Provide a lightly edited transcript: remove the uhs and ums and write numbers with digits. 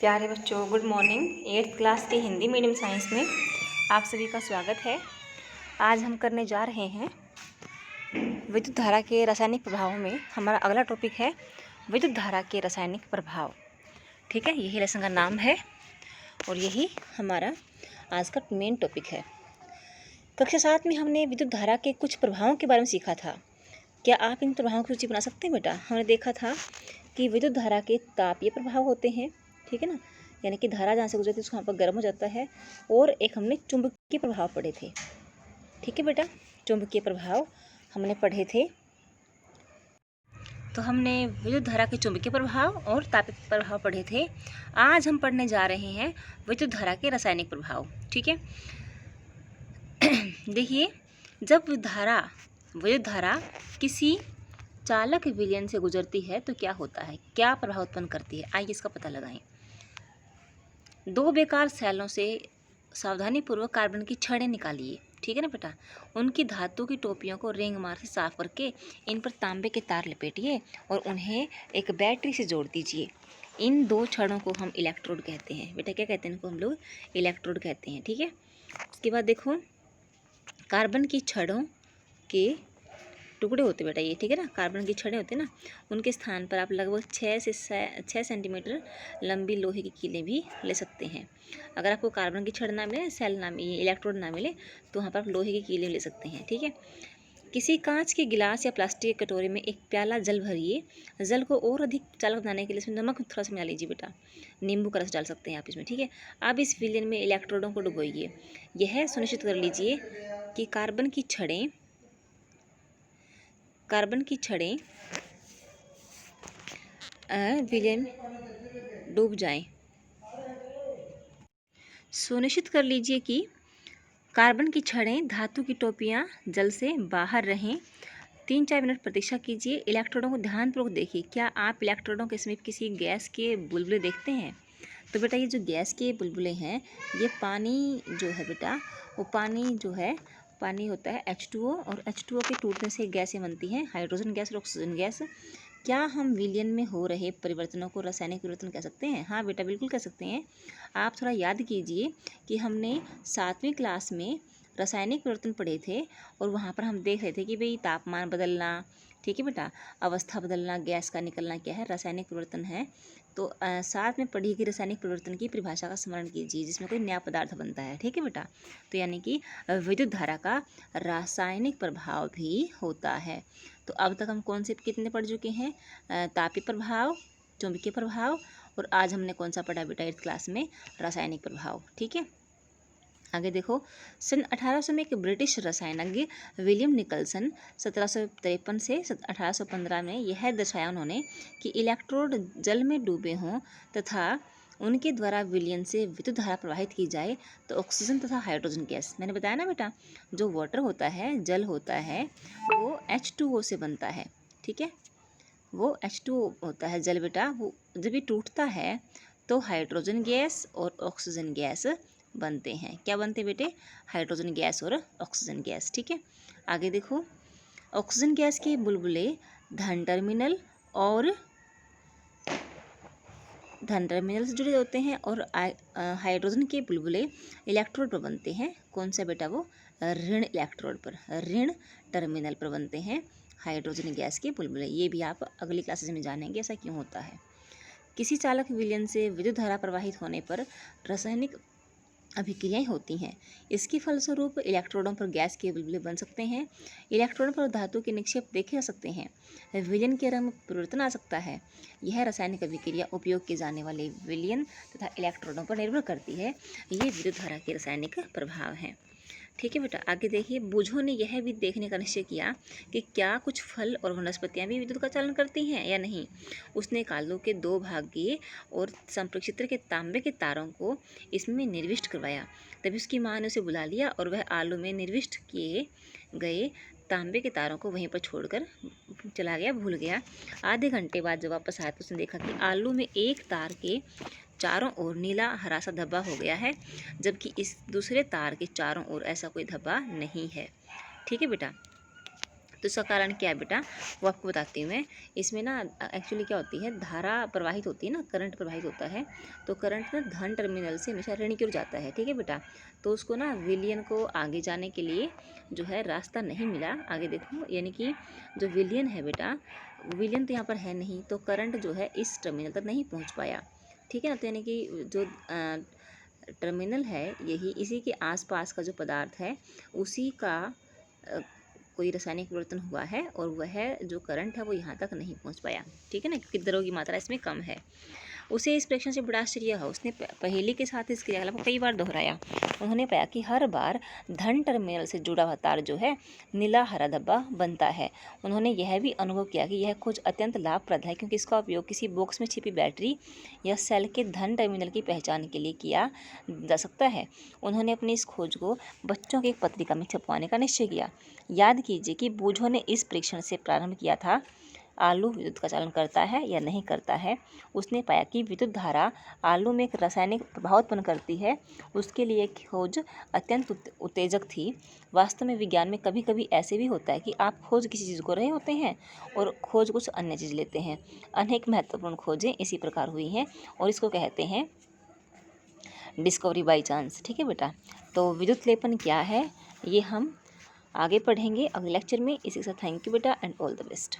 प्यारे बच्चों, good morning. 8th class के हिंदी मीडियम साइंस में आप सभी का स्वागत है। आज हम करने जा रहे हैं विद्युत धारा के रासायनिक प्रभावों में। हमारा अगला टॉपिक है विद्युत धारा के रासायनिक प्रभाव। ठीक है, यही लेसन का नाम है और यही हमारा आज का मेन टॉपिक है। कक्षा 7 में हमने विद्युत धारा के कुछ प्रभावों के बारे में सीखा था। क्या आप इन प्रभावों की सूची बना सकते हैं बेटा? हमने देखा था कि विद्युत धारा के तापीय प्रभाव होते हैं, ठीक है ना, यानी कि धारा जहाँ से गुजरती है उसको वहाँ पर गर्म हो जाता है। और एक हमने चुंबकीय प्रभाव पढ़े थे। ठीक है बेटा, चुंबकीय प्रभाव हमने पढ़े थे। तो हमने विद्युत धारा के चुंबकीय प्रभाव और तापीय प्रभाव पढ़े थे। आज हम पढ़ने जा रहे हैं विद्युत धारा के रासायनिक प्रभाव। ठीक है, देखिए, जब विद्युत धारा किसी चालक विलयन से गुजरती है तो क्या होता है, क्या प्रभाव उत्पन्न करती है, आइए इसका पता लगाएं। दो बेकार सैलों से सावधानीपूर्वक कार्बन की छड़ें निकालिए। ठीक है ना बेटा, उनकी धातु की टोपियों को रेंग मार से साफ करके इन पर तांबे के तार लपेटिए और उन्हें एक बैटरी से जोड़ दीजिए। इन दो छड़ों को हम इलेक्ट्रोड कहते हैं। बेटा क्या कहते हैं इनको? हम लोग इलेक्ट्रोड कहते हैं। ठीक है, उसके बाद देखो, कार्बन की छड़ों के टुकड़े होते बेटा ये, ठीक है ना, कार्बन की छड़ें होती है ना, उनके स्थान पर आप लगभग 6 सेंटीमीटर लंबी लोहे की कीलें भी ले सकते हैं। अगर आपको कार्बन की छड़ ना मिले, सेल ना मिले, इलेक्ट्रोड ना मिले, तो वहाँ पर आप लोहे की कीलें ले सकते हैं। ठीक है, किसी कांच के गिलास या प्लास्टिक के कटोरे में एक प्याला जल भरिए। जल को और अधिक चालक बनाने के लिए इसमें नमक थोड़ा सा मिला लीजिए बेटा, नींबू का रस डाल सकते हैं आप इसमें। ठीक है, अब इस विलयन में इलेक्ट्रोडों को डुबोइए। यह सुनिश्चित कर लीजिए कि कार्बन की छड़ें विलयन डूब जाएं। सुनिश्चित कर लीजिए कि कार्बन की छड़ें, धातु की टोपियां जल से बाहर रहें। 3-4 मिनट प्रतीक्षा कीजिए। इलेक्ट्रोडों को ध्यानपूर्वक देखिए। क्या आप इलेक्ट्रोडों के समीप किसी गैस के बुलबुले देखते हैं? तो बेटा ये जो गैस के बुलबुले हैं, ये पानी जो है बेटा, वो पानी होता है H2O, और H2O के टूटने से गैसें बनती हैं, हाइड्रोजन गैस और ऑक्सीजन गैस। क्या हम विलयन में हो रहे परिवर्तनों को रासायनिक परिवर्तन कह सकते हैं? हाँ बेटा, बिल्कुल कह सकते हैं। आप थोड़ा याद कीजिए कि हमने 7वीं क्लास में रासायनिक परिवर्तन पढ़े थे और वहाँ पर हम देख रहे थे कि भाई तापमान बदलना, ठीक है बेटा, अवस्था बदलना, गैस का निकलना क्या है, रासायनिक परिवर्तन है। तो साथ में पढ़ी गई रासायनिक परिवर्तन की परिभाषा का स्मरण कीजिए, जिसमें कोई नया पदार्थ बनता है। ठीक है बेटा, तो यानी कि विद्युत धारा का रासायनिक प्रभाव भी होता है। तो अब तक हम कौन से कितने पढ़ चुके हैं? तापीय प्रभाव, चुंबकीय प्रभाव, और आज हमने कौन सा पढ़ा बेटा 8th क्लास में? रासायनिक प्रभाव। ठीक है, आगे देखो, सन 1800 में एक ब्रिटिश रसायनज्ञ विलियम निकलसन 1753 से 1815 में यह दर्शाया उन्होंने कि इलेक्ट्रोड जल में डूबे हों तथा उनके द्वारा विलयन से विद्युत धारा प्रवाहित की जाए तो ऑक्सीजन तथा हाइड्रोजन गैस, मैंने बताया ना बेटा, जो वाटर होता है, जल होता है, वो H2O से बनता है। ठीक है, वो H2O होता है जल बेटा। वो जब ये टूटता है तो हाइड्रोजन गैस और ऑक्सीजन गैस बनते हैं। क्या बनते हैं बेटे? हाइड्रोजन गैस और ऑक्सीजन गैस। ठीक है, आगे देखो, ऑक्सीजन गैस के बुलबुले धन टर्मिनल से जुड़े होते हैं और हाइड्रोजन के बुलबुले इलेक्ट्रोड पर बनते हैं। कौन सा बेटा? वो ऋण इलेक्ट्रोड पर, ऋण टर्मिनल पर बनते हैं हाइड्रोजन गैस के बुलबुले। ये भी आप अगली क्लासेस में जानेंगे ऐसा क्यों होता है। किसी चालक विलयन से विद्युत धारा प्रवाहित होने पर रासायनिक अभिक्रियाएं होती हैं। इसके फलस्वरूप इलेक्ट्रोडों पर गैस के बुलबुले बन सकते हैं। इलेक्ट्रोडों पर धातु के निक्षेप देखे जा सकते हैं। विलयन के रंग में परिवर्तन आ सकता है। यह रासायनिक अभिक्रिया उपयोग किए जाने वाले विलयन तथा इलेक्ट्रोडों पर निर्भर करती है। ये विद्युत धारा के रासायनिक प्रभाव हैं। ठीक है बेटा, आगे देखिए, बूझों ने यह भी देखने का निश्चय किया कि क्या कुछ फल और वनस्पतियाँ भी विद्युत का चालन करती हैं या नहीं। उसने आलू के 2 भाग किए और संप्रेक्षित्र के तांबे के तारों को इसमें निर्विष्ट करवाया। तभी उसकी माँ ने उसे बुला लिया और वह आलू में निर्विष्ट किए गए तांबे के तारों को वहीं पर छोड़कर चला गया, भूल गया। आधे घंटे बाद जब वापस आया तो उसने देखा कि आलू में एक तार के चारों ओर नीला हरा सा धब्बा हो गया है, जबकि इस दूसरे तार के चारों ओर ऐसा कोई धब्बा नहीं है। ठीक है बेटा, तो इसका कारण क्या है बेटा, वो आपको बताती हूँ मैं। इसमें ना एक्चुअली क्या होती है, धारा प्रवाहित होती है ना, करंट प्रवाहित होता है। तो करंट ना धन टर्मिनल से हमेशा ऋण की ओर जाता है, ठीक है बेटा। तो उसको ना विलियन को आगे जाने के लिए जो है रास्ता नहीं मिला। आगे देखो, यानी कि जो विलियन है बेटा, विलियन तो यहाँ पर है नहीं, तो करंट जो है इस टर्मिनल तक नहीं पहुँच पाया, ठीक है ना। तो यानी कि जो टर्मिनल है, यही इसी के आसपास का जो पदार्थ है उसी का कोई रासायनिक परिवर्तन हुआ है, और वह जो करंट है वो यहाँ तक नहीं पहुँच पाया, ठीक है ना, क्योंकि द्रव की मात्रा इसमें कम है। उसे इस प्रेक्षण से बड़ा आश्चर्य हुआ। उसने पहेली के साथ इस क्रियाकलाप को कई बार दोहराया। उन्होंने पाया कि हर बार धन टर्मिनल से जुड़ा हुआ तार जो है नीला हरा धब्बा बनता है। उन्होंने यह भी अनुभव किया कि यह खोज अत्यंत लाभप्रद है, क्योंकि इसका उपयोग किसी बॉक्स में छिपी बैटरी या सेल के धन टर्मिनल की पहचान के लिए किया जा सकता है। उन्होंने अपनी इस खोज को बच्चों की एक पत्रिका में छपवाने का निश्चय किया। याद कीजिए कि बूझो ने इस परीक्षण से प्रारंभ किया था, आलू विद्युत का चालन करता है या नहीं करता है। उसने पाया कि विद्युत धारा आलू में एक रासायनिक प्रभाव उत्पन्न करती है। उसके लिए खोज अत्यंत उत्तेजक थी। वास्तव में विज्ञान में कभी कभी ऐसे भी होता है कि आप खोज किसी चीज़ को रहे होते हैं और खोज कुछ अन्य चीज़ लेते हैं। अनेक महत्वपूर्ण खोजें इसी प्रकार हुई हैं, और इसको कहते हैं डिस्कवरी बाई चांस, ठीक है बेटा। तो विद्युत लेपन क्या है, ये हम आगे पढ़ेंगे अगले लेक्चर में। इसी के साथ थैंक यू बेटा एंड ऑल द बेस्ट।